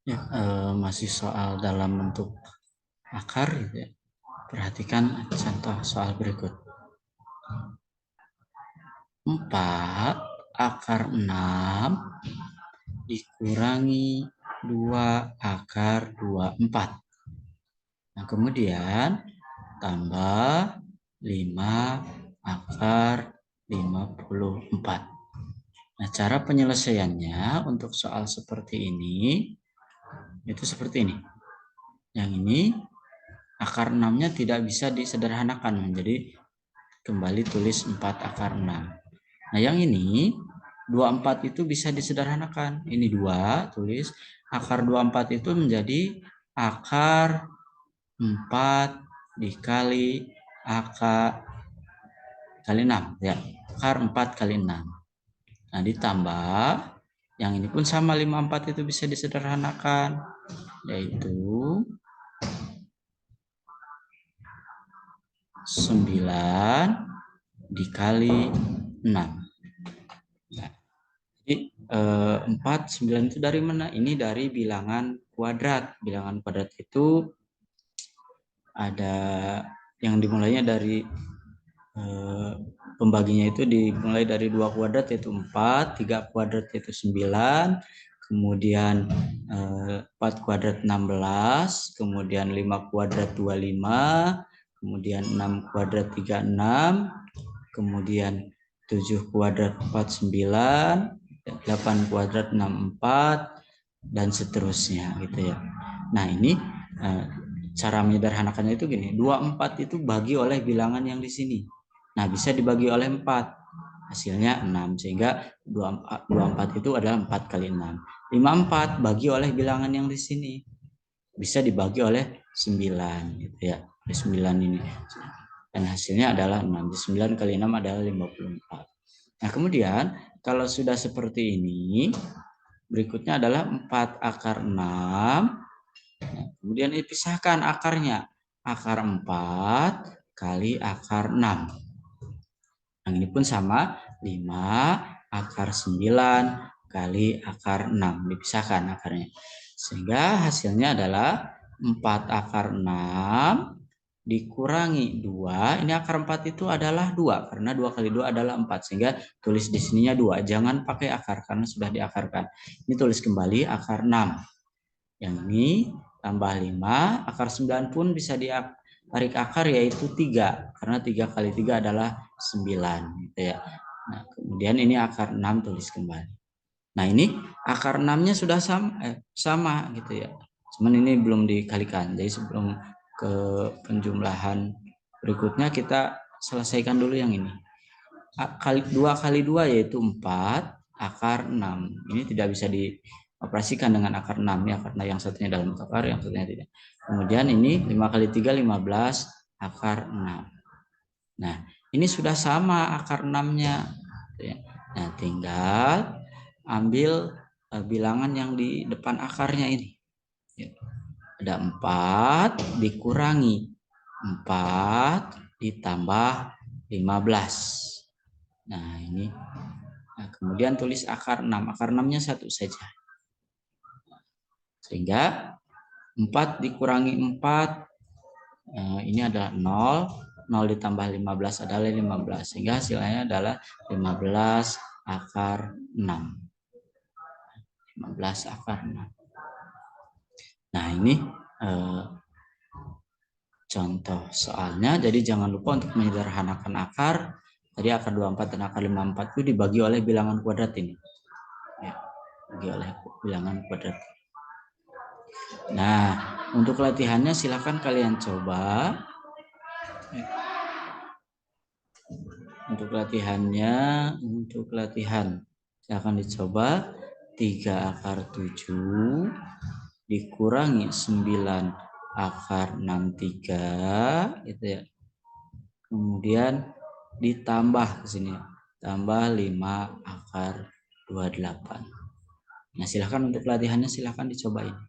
Ya, masih soal dalam bentuk akar gitu ya. Perhatikan contoh soal berikut. 4 akar 6 dikurangi 2 akar 24. Nah, kemudian tambah 5 akar 54. Nah, cara penyelesaiannya untuk soal seperti ini itu seperti ini. Yang ini akar 6-nya tidak bisa disederhanakan menjadi kembali tulis 4 akar 6. Nah, yang ini 24 itu bisa disederhanakan. Ini 2, tulis akar 24 itu menjadi akar 4 dikali akar kali 6 ya. Akar 4 kali 6. Nah, ditambah yang ini pun sama 54 itu bisa disederhanakan, yaitu 9 dikali 6. Nah, jadi 4, 9 itu dari mana? Ini dari bilangan kuadrat. Bilangan kuadrat itu ada yang dimulainya dari pembaginya itu dimulai dari 2 kuadrat yaitu 4, 3 kuadrat yaitu 9, kemudian 4 kuadrat 16, kemudian 5 kuadrat 25, kemudian 6 kuadrat 36, kemudian 7 kuadrat 49, 8 kuadrat 64, dan seterusnya gitu ya. Nah, ini cara menyederhanakannya itu gini, 24 itu bagi oleh bilangan yang di sini. Nah, bisa dibagi oleh 4. Hasilnya 6, sehingga 24 itu adalah 4 kali 6. 54 bagi oleh bilangan yang di sini. Bisa dibagi oleh 9 gitu ya. 9 ini. Dan hasilnya adalah 6. 9 kali 6 adalah 54. Nah, kemudian kalau sudah seperti ini, berikutnya adalah 4 akar 6. Kemudian dipisahkan akarnya. Akar 4 kali akar 6. Yang ini pun sama, 5 akar 9 kali akar 6. Dipisahkan akarnya. Sehingga hasilnya adalah 4 akar 6 dikurangi 2. Ini akar 4 itu adalah 2. Karena 2 kali 2 adalah 4. Sehingga tulis di sininya 2. Jangan pakai akar karena sudah diakarkan. Ini tulis kembali akar 6. Yang ini tambah 5. Akar 9 pun bisa ditarik akar yaitu 3. Karena 3 kali 3 adalah 9. Gitu ya. Nah, kemudian ini akar 6 tulis kembali. Nah, ini akar 6-nya sudah sama gitu ya. Cuman ini belum dikalikan. Jadi sebelum ke penjumlahan berikutnya kita selesaikan dulu yang ini. 2 kali 2 yaitu 4 akar 6. Ini tidak bisa dioperasikan dengan akar 6 ya, karena yang satunya dalam akar, yang satunya tidak. Kemudian ini 5 kali 3 15 akar 6. Nah, ini sudah sama akar 6-nya. Nah, tinggal ambil bilangan yang di depan akarnya ini. Ada 4 dikurangi 4 ditambah 15. Nah, ini. Nah, kemudian tulis akar 6. Akar 6-nya 1 saja. Sehingga 4 dikurangi 4 ini adalah 0. 0 ditambah 15 adalah 15. Sehingga hasilnya adalah 15 akar 6. 15 akar 6. Nah, ini contoh soalnya. Jadi jangan lupa untuk menyederhanakan akar. Tadi akar 24 dan akar 54 itu dibagi oleh bilangan kuadrat ini. Ya, dibagi oleh bilangan kuadrat. Nah, untuk latihannya silakan kalian coba. Untuk latihan silakan dicoba. 3 akar 7 dikurangi 9 akar 63 gitu ya. Kemudian ditambah ke sini, tambah 5 akar 28. Nah, silakan untuk latihannya silakan dicobain.